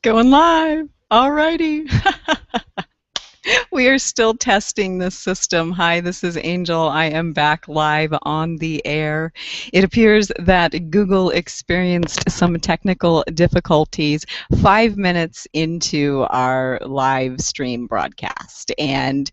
Going live. Alrighty. We are still testing this system. Hi, this is Angel. I am back live on the air. It appears that Google experienced some technical difficulties 5 minutes into our live stream broadcast. And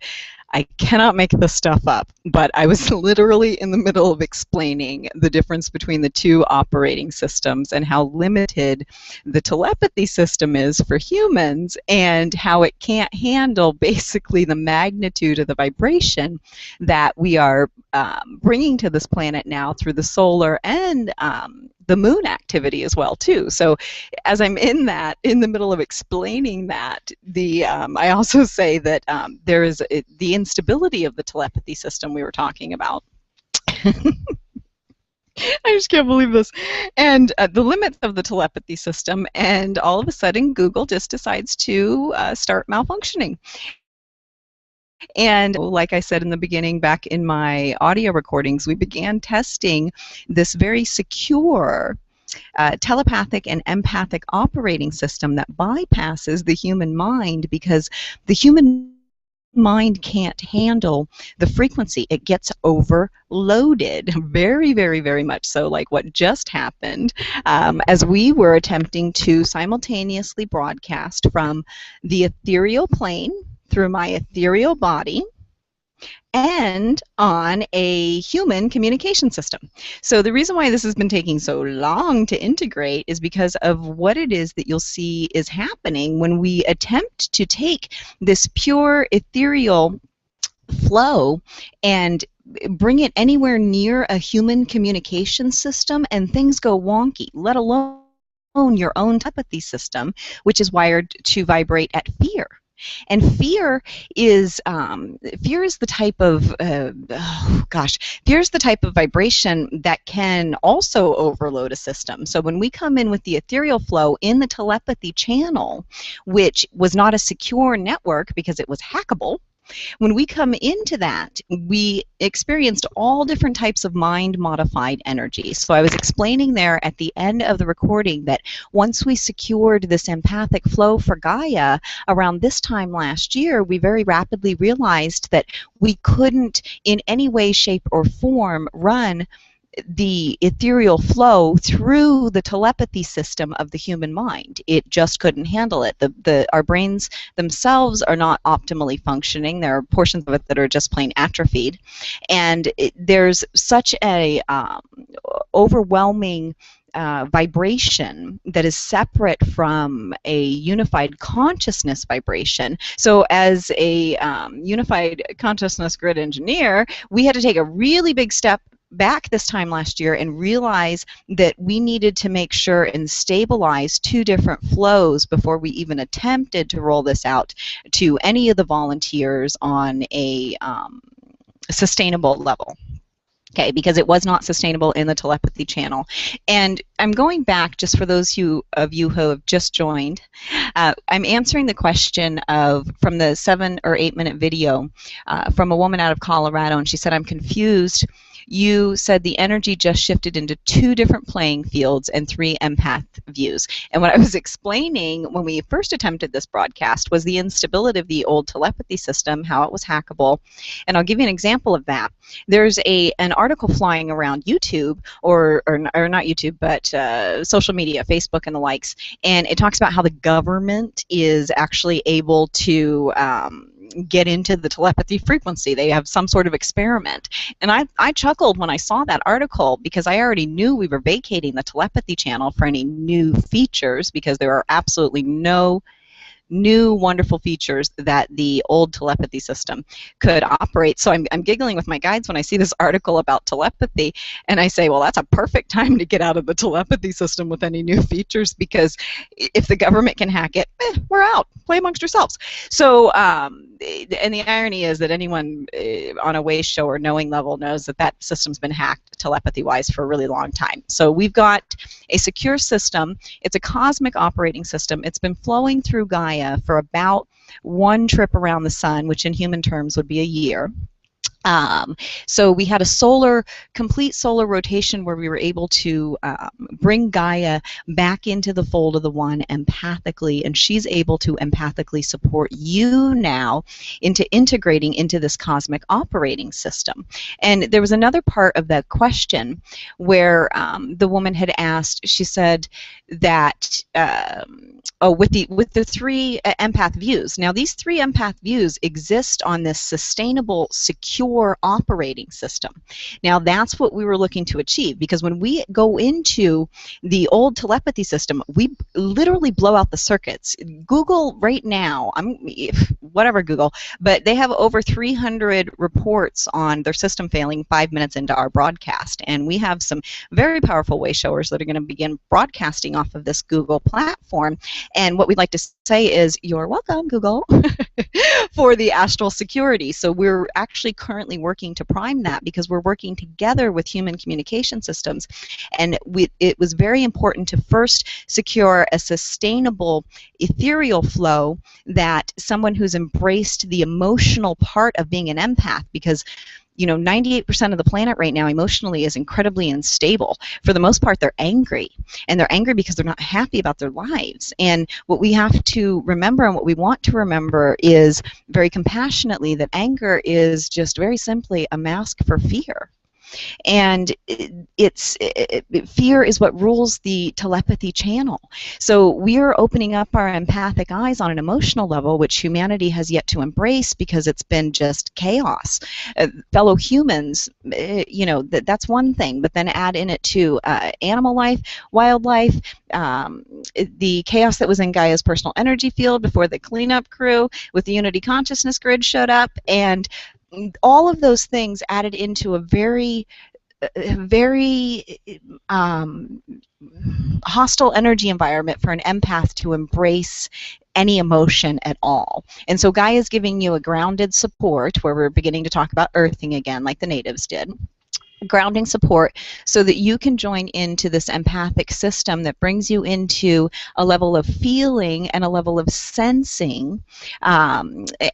I cannot make this stuff up, but I was literally in the middle of explaining the difference between the two operating systems and how limited the telepathy system is for humans and how it can't handle basically the magnitude of the vibration that we are bringing to this planet now through the solar and the moon activity as well too. So as I'm in the middle of explaining that, I also say that there is the instability of the telepathy system we were talking about. I just can't believe this. And the limits of the telepathy system, and all of a sudden Google just decides to start malfunctioning. And like I said in the beginning, back in my audio recordings, we began testing this very secure telepathic and empathic operating system that bypasses the human mind, because the human mind can't handle the frequency. It gets overloaded, very, very, very much so, like what just happened as we were attempting to simultaneously broadcast from the ethereal plane through my ethereal body and on a human communication system. So the reason why this has been taking so long to integrate is because of what it is that you'll see is happening when we attempt to take this pure ethereal flow and bring it anywhere near a human communication system, and things go wonky, let alone your own telepathy system, which is wired to vibrate at fear. And fear is the type of fear is the type of vibration that can also overload a system. So when we come in with the ethereal flow in the telepathy channel, which was not a secure network because it was hackable, when we come into that, we experienced all different types of mind-modified energy. So I was explaining there at the end of the recording that once we secured this empathic flow for Gaia around this time last year, we very rapidly realized that we couldn't in any way, shape, or form run the ethereal flow through the telepathy system of the human mind. It just couldn't handle it. Our brains themselves are not optimally functioning. There are portions of it that are just plain atrophied. And there's such a overwhelming vibration that is separate from a unified consciousness vibration. So as a unified consciousness grid engineer, we had to take a really big step back this time last year and realize that we needed to make sure and stabilize two different flows before we even attempted to roll this out to any of the volunteers on a sustainable level. Okay, because it was not sustainable in the telepathy channel. And I'm going back, just for those of you who have just joined, I'm answering the question from the 7 or 8 minute video from a woman out of Colorado, and she said, I'm confused. You said the energy just shifted into 2 different playing fields and 3 empath views. And what I was explaining when we first attempted this broadcast was the instability of the old telepathy system, how it was hackable. And I'll give you an example of that. There's an article flying around YouTube, or not YouTube, but social media, Facebook and the likes, and it talks about how the government is actually able to get into the telepathy frequency. They have some sort of experiment. And I chuckled when I saw that article, because I already knew we were vacating the telepathy channel for any new features, because there are absolutely no new wonderful features that the old telepathy system could operate. So I'm giggling with my guides when I see this article about telepathy, and I say, well, that's a perfect time to get out of the telepathy system with any new features, because if the government can hack it, we're out. Play amongst yourselves. So, and the irony is that anyone on a Waze show or knowing level knows that that system's been hacked telepathy-wise for a really long time. So we've got a secure system. It's a cosmic operating system. It's been flowing through Gaia for about 1 trip around the sun, which in human terms would be a year. So we had a complete solar rotation where we were able to bring Gaia back into the fold of the One empathically, and she's able to empathically support you now into integrating into this cosmic operating system. And there was another part of that question where the woman had asked, she said that with the three empath views. Now these three empath views exist on this sustainable, secure operating system. Now that's what we were looking to achieve, because when we go into the old telepathy system, we literally blow out the circuits. Google right now, whatever Google, but they have over 300 reports on their system failing 5 minutes into our broadcast, and we have some very powerful way showers that are going to begin broadcasting off of this Google platform. And what we'd like to say is, you're welcome, Google, for the astral security. So we're actually currently working to prime that, because we're working together with human communication systems. And it was very important to first secure a sustainable ethereal flow, that someone who's embraced the emotional part of being an empath, because 98% of the planet right now emotionally is incredibly unstable. For the most part, they're angry. And they're angry because they're not happy about their lives. And what we have to remember, and what we want to remember, is very compassionately that anger is just very simply a mask for fear. And fear is what rules the telepathy channel. So we are opening up our empathic eyes on an emotional level, which humanity has yet to embrace, because it's been just chaos. Fellow humans, that's one thing, but then add in it to animal life, wildlife, the chaos that was in Gaia's personal energy field before the cleanup crew with the Unity Consciousness Grid showed up, and all of those things added into a very hostile energy environment for an empath to embrace any emotion at all. And so Gaia is giving you a grounded support, where we're beginning to talk about earthing again, like the natives did. Grounding support, so that you can join into this empathic system that brings you into a level of feeling and a level of sensing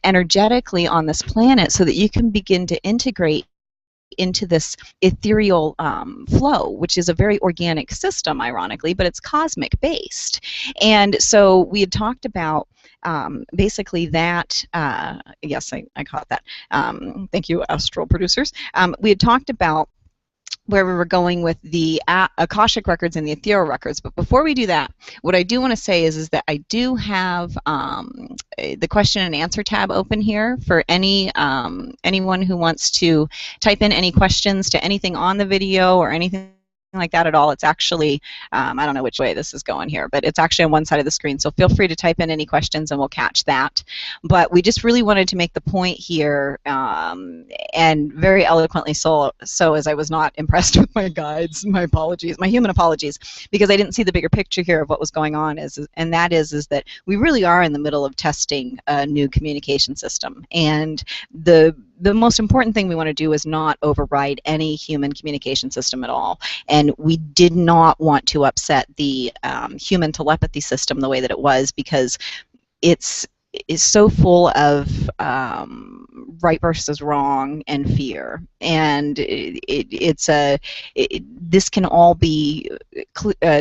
energetically on this planet, so that you can begin to integrate into this ethereal flow, which is a very organic system, ironically, but it's cosmic based. And so we had talked about basically that, yes, I caught that. Thank you, Astral producers. We had talked about where we were going with the Akashic records and the Ethereal records. But before we do that, what I do want to say is that I do have the question and answer tab open here for anyone who wants to type in any questions to anything on the video or anything like that at all. It's actually, I don't know which way this is going here, but it's actually on one side of the screen, so feel free to type in any questions and we'll catch that. But we just really wanted to make the point here, and very eloquently so as I was not impressed with my guides, my apologies, my human apologies, because I didn't see the bigger picture here of what was going on, and that is that we really are in the middle of testing a new communication system. And the most important thing we want to do is not override any human communication system at all. And we did not want to upset the human telepathy system the way that it was, because it's so full of right versus wrong and fear. And this can all be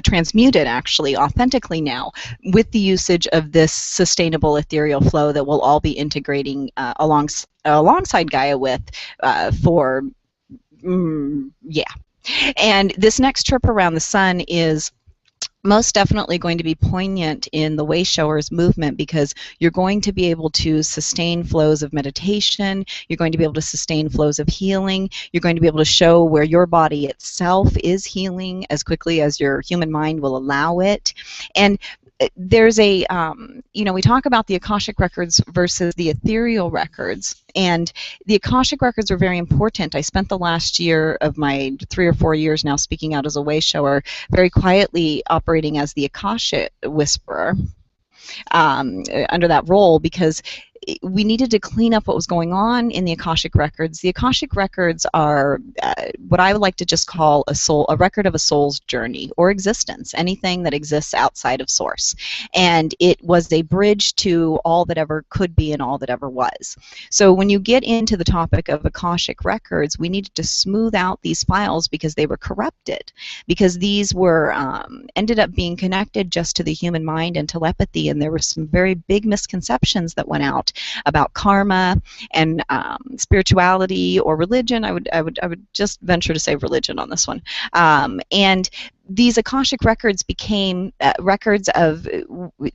transmuted, actually, authentically now, with the usage of this sustainable ethereal flow that we'll all be integrating alongside Gaia with yeah. And this next trip around the sun is most definitely going to be poignant in the way showers movement, because you're going to be able to sustain flows of meditation, you're going to be able to sustain flows of healing, you're going to be able to show where your body itself is healing as quickly as your human mind will allow it. And there's a, we talk about the Akashic records versus the ethereal records, and the Akashic records are very important. I spent the last year of my 3 or 4 years now speaking out as a way shower, very quietly operating as the Akashic whisperer under that role, because we needed to clean up what was going on in the Akashic records. The Akashic records are what I would like to just call a record of a soul's journey or existence, anything that exists outside of Source. And it was a bridge to all that ever could be and all that ever was. So when you get into the topic of Akashic records, we needed to smooth out these files because they were corrupted, because these were ended up being connected just to the human mind and telepathy, and there were some very big misconceptions that went out about karma and spirituality or religion. I would just venture to say religion on this one. And these Akashic records became records of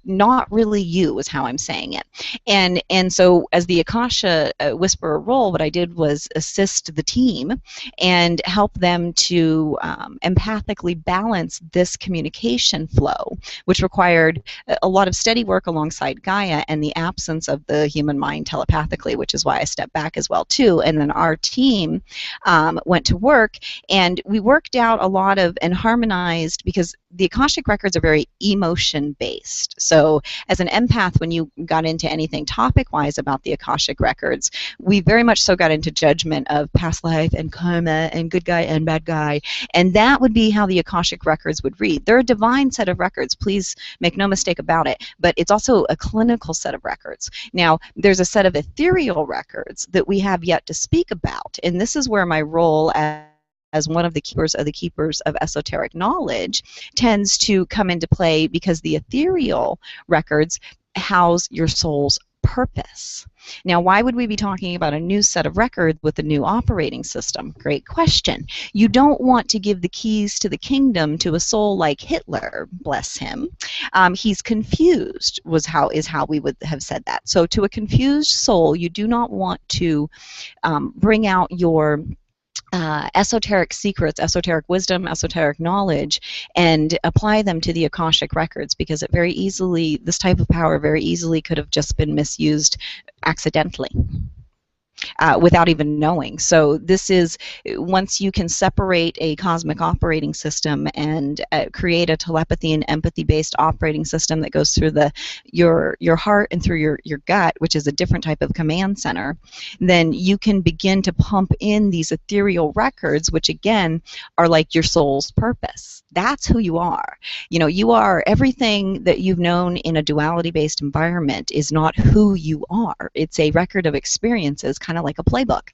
not really you, is how I'm saying it. And so as the Akasha Whisperer role, what I did was assist the team and help them to empathically balance this communication flow, which required a lot of steady work alongside Gaia and the absence of the human mind telepathically, which is why I stepped back as well too. And then our team went to work, and we worked out a lot of and harmonized, because the Akashic records are very emotion based. So as an empath, when you got into anything topic wise about the Akashic records, we very much so got into judgment of past life and karma and good guy and bad guy, and that would be how the Akashic records would read. They're a divine set of records, please make no mistake about it, but it's also a clinical set of records. Now there's a set of ethereal records that we have yet to speak about, and this is where my role as one of the keepers of esoteric knowledge tends to come into play, because the ethereal records house your soul's purpose. Now, why would we be talking about a new set of records with a new operating system? Great question. You don't want to give the keys to the kingdom to a soul like Hitler, bless him. He's confused, is how we would have said that. So to a confused soul, you do not want to bring out your esoteric secrets, esoteric wisdom, esoteric knowledge, and apply them to the Akashic records, because it very easily, this type of power very easily could have just been misused accidentally. Without even knowing. So this is, once you can separate a cosmic operating system and create a telepathy and empathy-based operating system that goes through your heart and through your gut, which is a different type of command center, then you can begin to pump in these ethereal records, which again are like your soul's purpose. That's who you are. You know, you are everything that you've known in a duality-based environment is not who you are. It's a record of experiences, kind of like a playbook.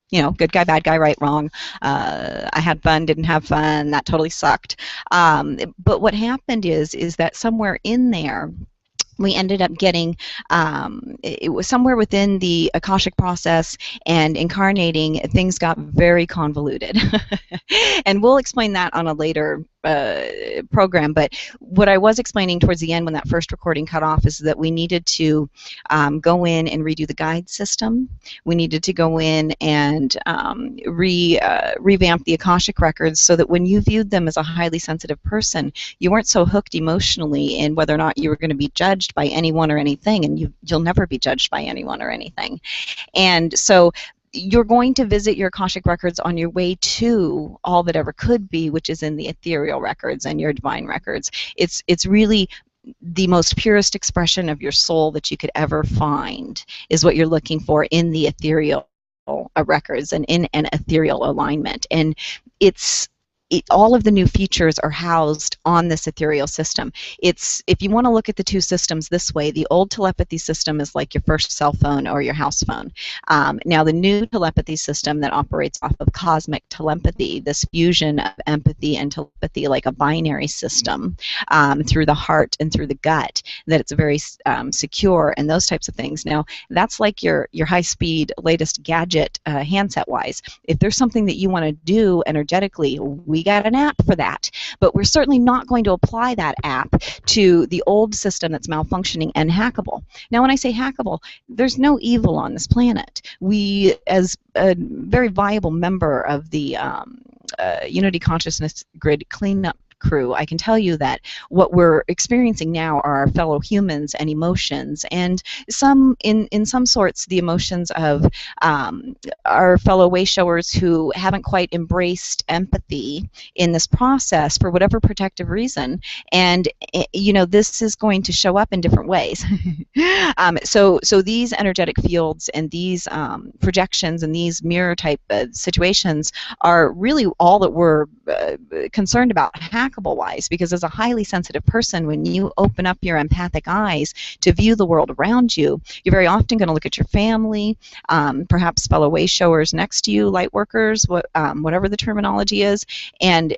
You know, good guy, bad guy, right, wrong. I had fun, didn't have fun, that totally sucked. But what happened is that somewhere in there, we ended up getting, it was somewhere within the Akashic process and incarnating, things got very convoluted. And we'll explain that on a later program, but what I was explaining towards the end when that first recording cut off is that we needed to go in and redo the guide system. We needed to go in and revamp the Akashic records so that when you viewed them as a highly sensitive person, you weren't so hooked emotionally in whether or not you were going to be judged by anyone or anything, and you'll never be judged by anyone or anything. And so you're going to visit your Akashic records on your way to all that ever could be, which is in the ethereal records and your divine records. It's really the most purest expression of your soul that you could ever find is what you're looking for in the ethereal records and in an ethereal alignment. And all of the new features are housed on this ethereal system. If you want to look at the two systems this way, the old telepathy system is like your first cell phone or your house phone. Now the new telepathy system that operates off of cosmic telepathy, this fusion of empathy and telepathy, like a binary system through the heart and through the gut, that it's very secure and those types of things. Now that's like your high-speed latest gadget handset-wise. If there's something that you want to do energetically, we got an app for that, but we're certainly not going to apply that app to the old system that's malfunctioning and hackable. Now when I say hackable, there's no evil on this planet. We, as a very viable member of the Unity Consciousness Grid cleanup crew, I can tell you that what we're experiencing now are our fellow humans and emotions, and in some sorts the emotions of our fellow way showers who haven't quite embraced empathy in this process for whatever protective reason. And you know, this is going to show up in different ways. So these energetic fields and these projections and these mirror type situations are really all that we're concerned about hackable wise, because as a highly sensitive person, when you open up your empathic eyes to view the world around you, you're very often going to look at your family, perhaps fellow way showers next to you, light workers, whatever the terminology is, and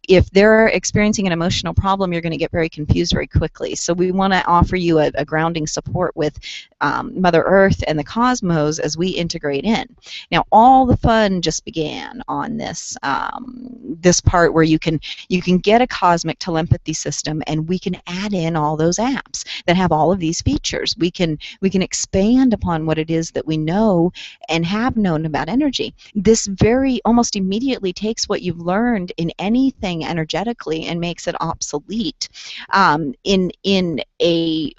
if they're experiencing an emotional problem, you're going to get very confused very quickly. So we want to offer you a grounding support with Mother Earth and the cosmos as we integrate in. Now, all the fun just began on this this part where you can get a cosmic telepathy system, and we can add in all those apps that have all of these features. We can expand upon what it is that we know and have known about energy. This very almost immediately takes what you've learned in anything energetically and makes it obsolete in a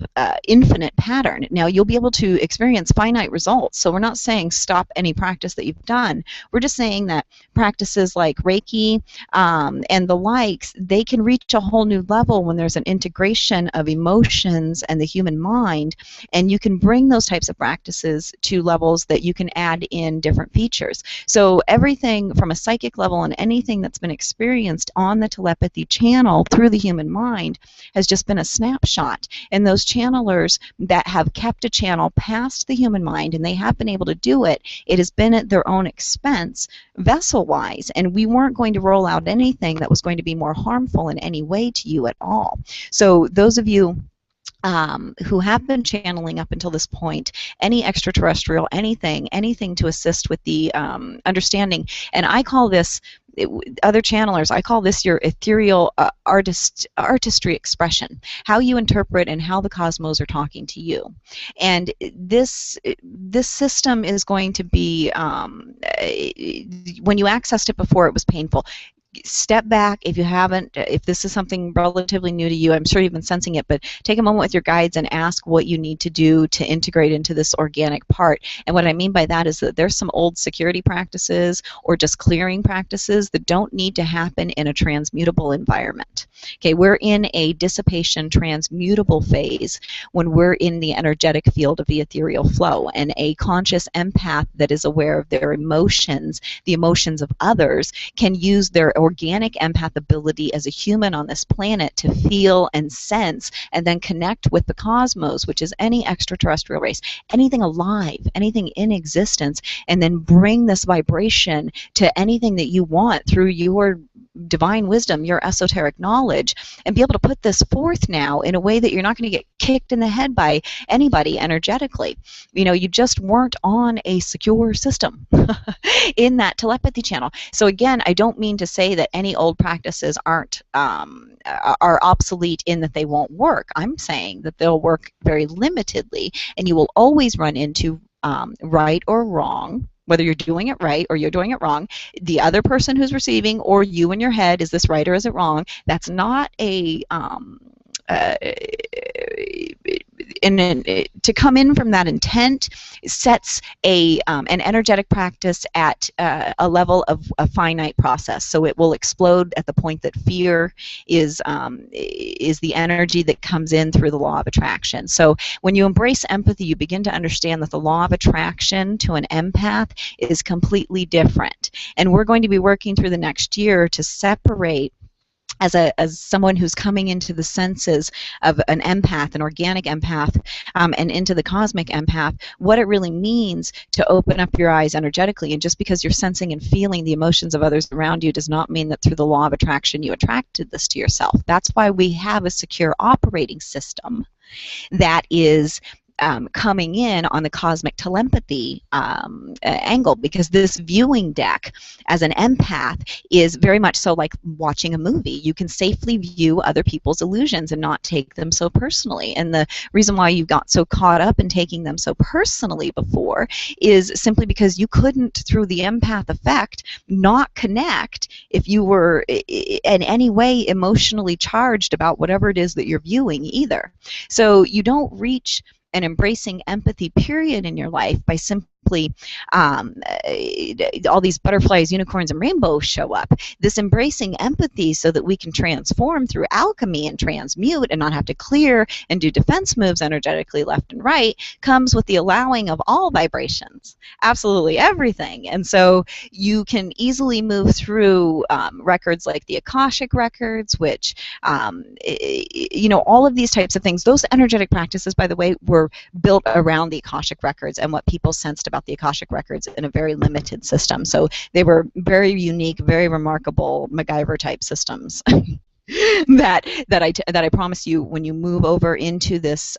infinite pattern. Now, you'll be able to experience finite results. So we're not saying stop any practice that you've done. We're just saying that practices like Reiki and the likes, they can reach a whole new level when there's an integration of emotions and the human mind, and you can bring those types of practices to levels that you can add in different features. So everything from a psychic level and anything that's been experienced on the telepathy channel through the human mind has just been a snapshot. And those channelers that have kept a channel past the human mind, and they have been able to do it, it has been at their own expense, vessel-wise, and we weren't going to roll out anything that was going to be more harmful in any way to you at all. So those of you who have been channeling up until this point, any extraterrestrial, anything to assist with the understanding, and I call this, other channelers, I call this your ethereal artistry expression, how you interpret and how the cosmos are talking to you. And this system is going to be, when you accessed it before, it was painful. Step back if you haven't, if this is something relatively new to you. I'm sure you've been sensing it, but take a moment with your guides and ask what you need to do to integrate into this organic part. And what I mean by that is that there's some old security practices or just clearing practices that don't need to happen in a transmutable environment. Okay, we're in a dissipation transmutable phase when we're in the energetic field of the ethereal flow, and a conscious empath that is aware of their emotions, the emotions of others, can use their organic empath ability as a human on this planet to feel and sense and then connect with the cosmos, which is any extraterrestrial race, anything alive, anything in existence, and then bring this vibration to anything that you want through your divine wisdom, your esoteric knowledge, and be able to put this forth now in a way that you're not going to get kicked in the head by anybody energetically. You know, you just weren't on a secure system in that telepathy channel. So again, I don't mean to say that any old practices aren't are obsolete in that they won't work. I'm saying that they'll work very limitedly, and you will always run into right or wrong, whether you're doing it right or you're doing it wrong, the other person who's receiving or you in your head, is this right or is it wrong? That's not a to come in from that intent sets an energetic practice at a level of a finite process. So it will explode at the point that fear is the energy that comes in through the law of attraction. So when you embrace empathy, you begin to understand that the law of attraction to an empath is completely different. And we're going to be working through the next year to separate, as someone who's coming into the senses of an empath, an organic empath, and into the cosmic empath, what it really means to open up your eyes energetically. And just because you're sensing and feeling the emotions of others around you does not mean that through the law of attraction you attracted this to yourself. That's why we have a secure operating system that is coming in on the cosmic telepathy angle, because this viewing deck as an empath is very much so like watching a movie. You can safely view other people's illusions and not take them so personally. And the reason why you got so caught up in taking them so personally before is simply because you couldn't, through the empath effect, not connect if you were in any way emotionally charged about whatever it is that you're viewing either. So you don't reach an embracing empathy period in your life by simply all these butterflies, unicorns, and rainbows show up. This embracing empathy so that we can transform through alchemy and transmute and not have to clear and do defense moves energetically left and right comes with the allowing of all vibrations, absolutely everything. And so you can easily move through records like the Akashic records, which, you know, all of these types of things. Those energetic practices, by the way, were built around the Akashic records and what people sensed about the Akashic records in a very limited system. So they were very unique, very remarkable MacGyver type systems. that I promise you, when you move over into this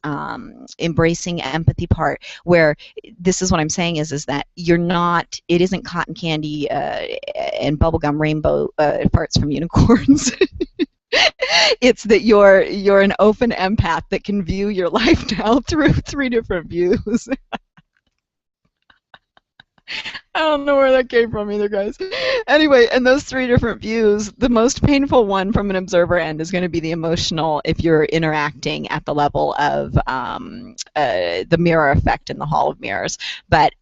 embracing empathy part, where this is what I'm saying is that you're not, it isn't cotton candy and bubblegum rainbow parts from unicorns. It's that you're an open empath that can view your life now through 3 different views. I don't know where that came from either, guys. Anyway, and those 3 different views, the most painful one from an observer end is going to be the emotional if you're interacting at the level of the mirror effect in the Hall of Mirrors. But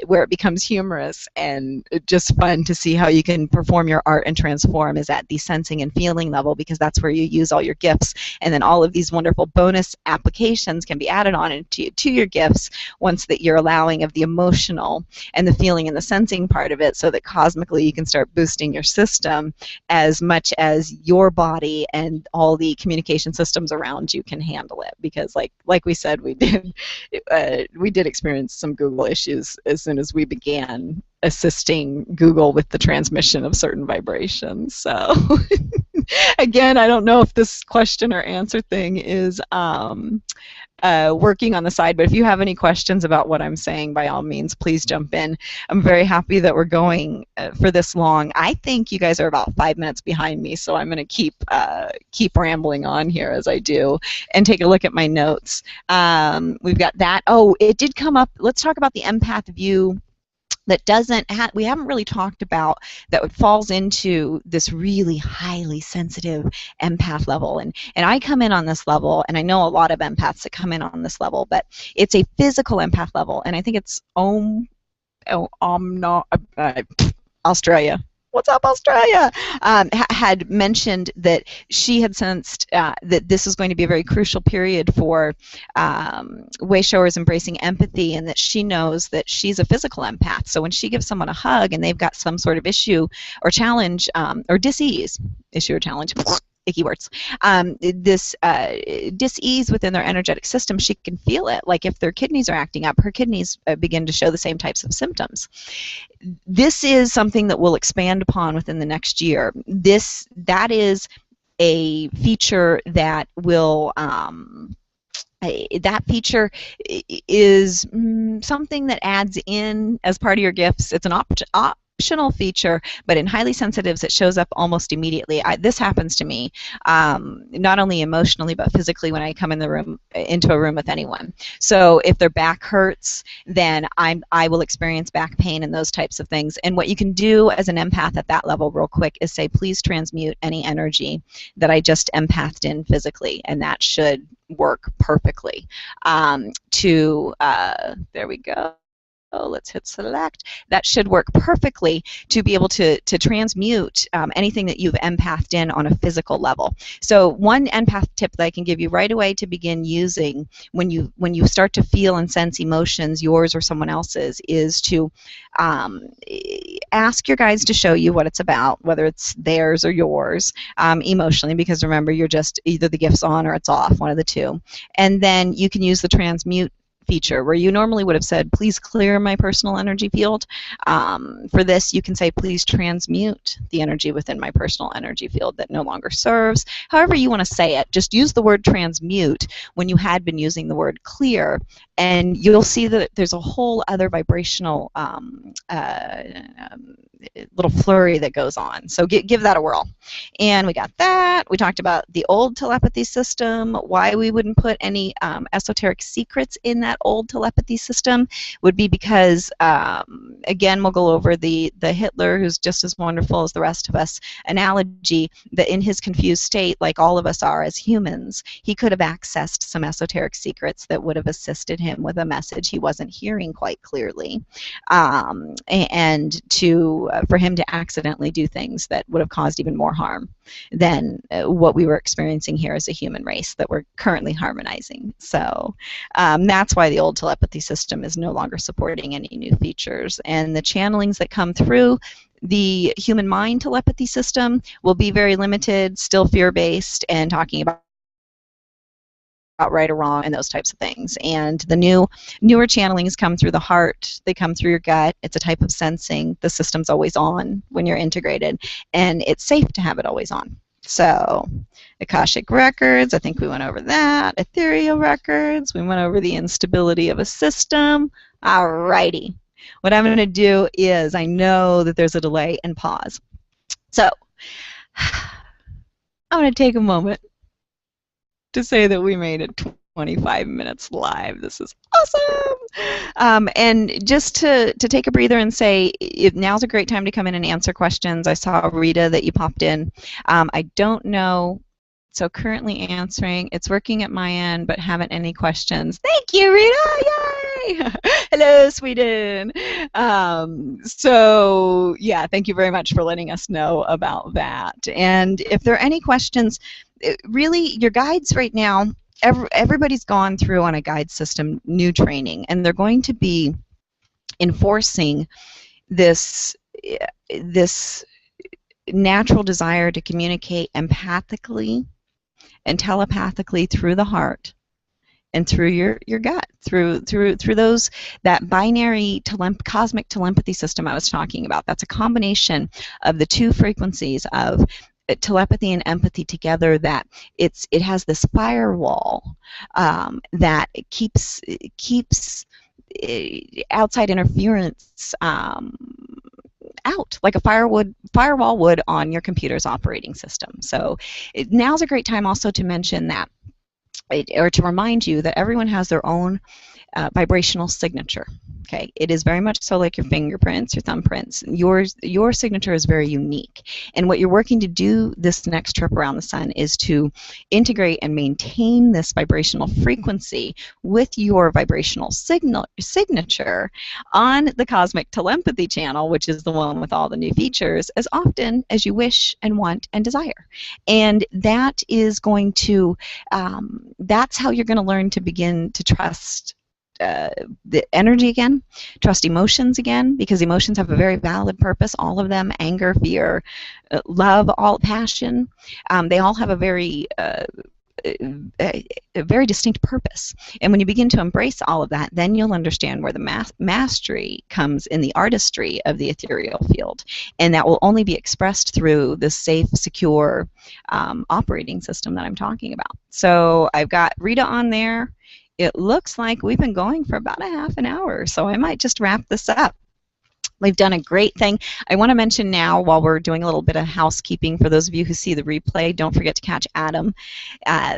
where it becomes humorous and just fun to see how you can perform your art and transform is at the sensing and feeling level, because that's where you use all your gifts, and then all of these wonderful bonus applications can be added on to your gifts once that you're allowing of the emotional and the feeling and the sensing part of it, so that cosmically you can start boosting your system as much as your body and all the communication systems around you can handle it. Because like we said, we did experience some Google issues as soon as we began assisting Google with the transmission of certain vibrations. So again, I don't know if this question or answer thing is working on the side, but if you have any questions about what I'm saying, by all means, please jump in. I'm very happy that we're going for this long. I think you guys are about 5 minutes behind me, so I'm going to keep rambling on here as I do, and take a look at my notes. We've got that. Oh, it did come up. Let's talk about the empath view. That we haven't really talked about, that falls into this really highly sensitive empath level. And I come in on this level, and I know a lot of empaths that come in on this level, but it's a physical empath level, and I think it's Australia. What's up, Australia? Had mentioned that she had sensed that this was going to be a very crucial period for way showers embracing empathy, and that she knows that she's a physical empath. So when she gives someone a hug and they've got some sort of issue or challenge or dis-ease, issue or challenge, icky words, this dis-ease within their energetic system, she can feel it. Like if their kidneys are acting up, her kidneys begin to show the same types of symptoms. This is something that we'll expand upon within the next year. That is a feature that will that feature is something that adds in as part of your gifts. It's an optional feature, but in highly sensitives it shows up almost immediately. This happens to me not only emotionally but physically when I come into a room with anyone. So if their back hurts, then I will experience back pain and those types of things. And what you can do as an empath at that level real quick is say, please transmute any energy that I just empathed in physically, and that should work perfectly. There we go. Let's hit select. That should work perfectly to be able to transmute anything that you've empathed in on a physical level. So one empath tip that I can give you right away to begin using when you start to feel and sense emotions, yours or someone else's, is to ask your guides to show you what it's about, whether it's theirs or yours, emotionally, because remember, you're just either the gift's on or it's off, one of the two. And then you can use the transmute feature where you normally would have said, please clear my personal energy field. For this, you can say, please transmute the energy within my personal energy field that no longer serves. However you want to say it, just use the word transmute when you had been using the word clear, and you'll see that there's a whole other vibrational little flurry that goes on. So give that a whirl. And we got that. We talked about the old telepathy system, why we wouldn't put any esoteric secrets in that old telepathy system would be because, again, we'll go over the Hitler, who's just as wonderful as the rest of us, analogy that in his confused state, like all of us are as humans, he could have accessed some esoteric secrets that would have assisted him with a message he wasn't hearing quite clearly, and for him to accidentally do things that would have caused even more harm than what we were experiencing here as a human race that we're currently harmonizing. So that's why the old telepathy system is no longer supporting any new features. And the channelings that come through the human mind telepathy system will be very limited, still fear-based, and talking about right or wrong and those types of things. And the newer channelings come through the heart, they come through your gut. It's a type of sensing. The system's always on when you're integrated, and it's safe to have it always on. So Akashic records, I think we went over that. Ethereal records, we went over the instability of a system. Alrighty. What I'm going to do is, I know that there's a delay and pause. So I'm going to take a moment to say that we made it 25 minutes live. This is awesome! And just to take a breather and say, now's a great time to come in and answer questions. I saw, Rita, that you popped in. I don't know, so currently answering. It's working at my end, but haven't any questions. Thank you, Rita! Yay! Hello, Sweden! So, yeah, thank you very much for letting us know about that. And if there are any questions, really, your guides right now, everybody's gone through on a guide system new training, and they're going to be enforcing this natural desire to communicate empathically and telepathically through the heart and through your gut, through that binary cosmic telepathy system I was talking about. That's a combination of the two frequencies of telepathy and empathy together, that it has this firewall that keeps outside interference out, like a firewall would on your computer's operating system. So now's a great time also to mention that, or to remind you that everyone has their own vibrational signature. Okay, it is very much so like your fingerprints, your thumbprints. Your signature is very unique, and what you're working to do this next trip around the sun is to integrate and maintain this vibrational frequency with your vibrational signature on the Cosmic Telempathy channel, which is the one with all the new features, as often as you wish and want and desire. And that is going to, that's how you're going to learn to begin to trust the energy again, trust emotions again, because emotions have a very valid purpose, all of them: anger, fear, love, all passion. They all have a very distinct purpose. And when you begin to embrace all of that, then you'll understand where the mastery comes in the artistry of the ethereal field. And that will only be expressed through the safe, secure operating system that I'm talking about. So I've got Rita on there. It looks like we've been going for about a half an hour, so I might just wrap this up. We've done a great thing. I want to mention now, while we're doing a little bit of housekeeping, for those of you who see the replay, don't forget to catch Adam,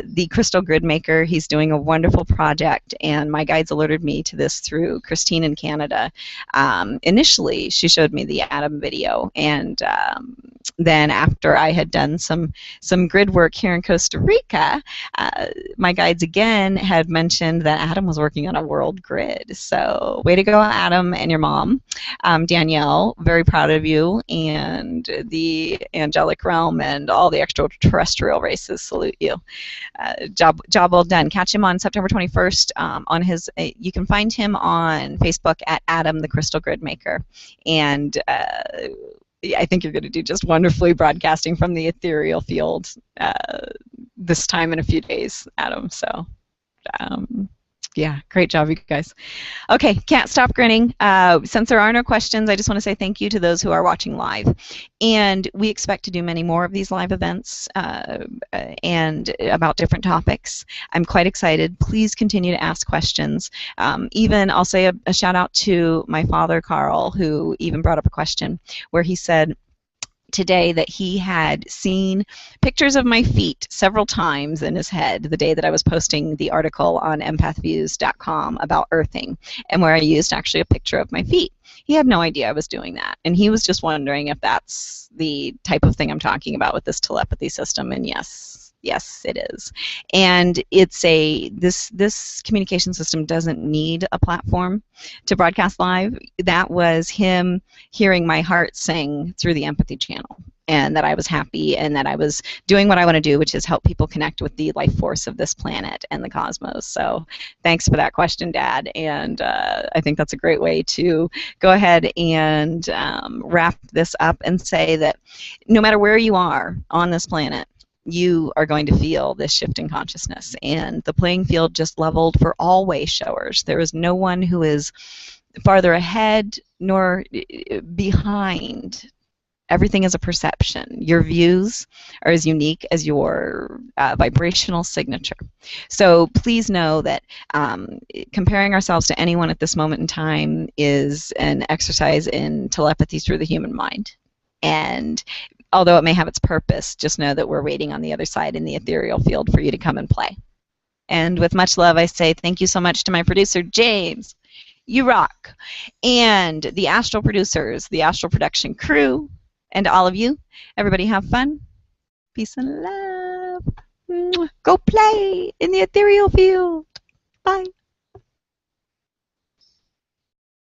the crystal grid maker. He's doing a wonderful project, and my guides alerted me to this through Christine in Canada. Initially, she showed me the Adam video, and then after I had done some grid work here in Costa Rica, my guides again had mentioned that Adam was working on a world grid. So way to go, Adam, and your mom. Danielle, very proud of you, and the angelic realm and all the extraterrestrial races salute you. Job well done. Catch him on September 21st on his. You can find him on Facebook at Adam the Crystal Grid Maker, and I think you're going to do just wonderfully broadcasting from the ethereal field this time in a few days, Adam. So. Yeah, great job, you guys. Okay, can't stop grinning. Since there are no questions, I just want to say thank you to those who are watching live. And we expect to do many more of these live events and about different topics. I'm quite excited. Please continue to ask questions. Even I'll say a shout out to my father, Carl, who even brought up a question where he said, today that he had seen pictures of my feet several times in his head the day that I was posting the article on empathviews.com about earthing, and where I used actually a picture of my feet. He had no idea I was doing that, and he was just wondering if that's the type of thing I'm talking about with this telepathy system, and yes, it is. And it's this communication system doesn't need a platform to broadcast live. That was him hearing my heart sing through the empathy channel, and that I was happy and that I was doing what I want to do, which is help people connect with the life force of this planet and the cosmos. So thanks for that question, Dad. And I think that's a great way to go ahead and wrap this up and say that no matter where you are on this planet, you are going to feel this shift in consciousness, and the playing field just leveled for all way showers. There is no one who is farther ahead nor behind. Everything is a perception. Your views are as unique as your vibrational signature. So please know that comparing ourselves to anyone at this moment in time is an exercise in telepathy through the human mind. And although it may have its purpose, just know that we're waiting on the other side in the ethereal field for you to come and play. And with much love, I say thank you so much to my producer, James. You rock. And the Astral producers, the Astral production crew, and all of you. Everybody have fun. Peace and love. Go play in the ethereal field. Bye.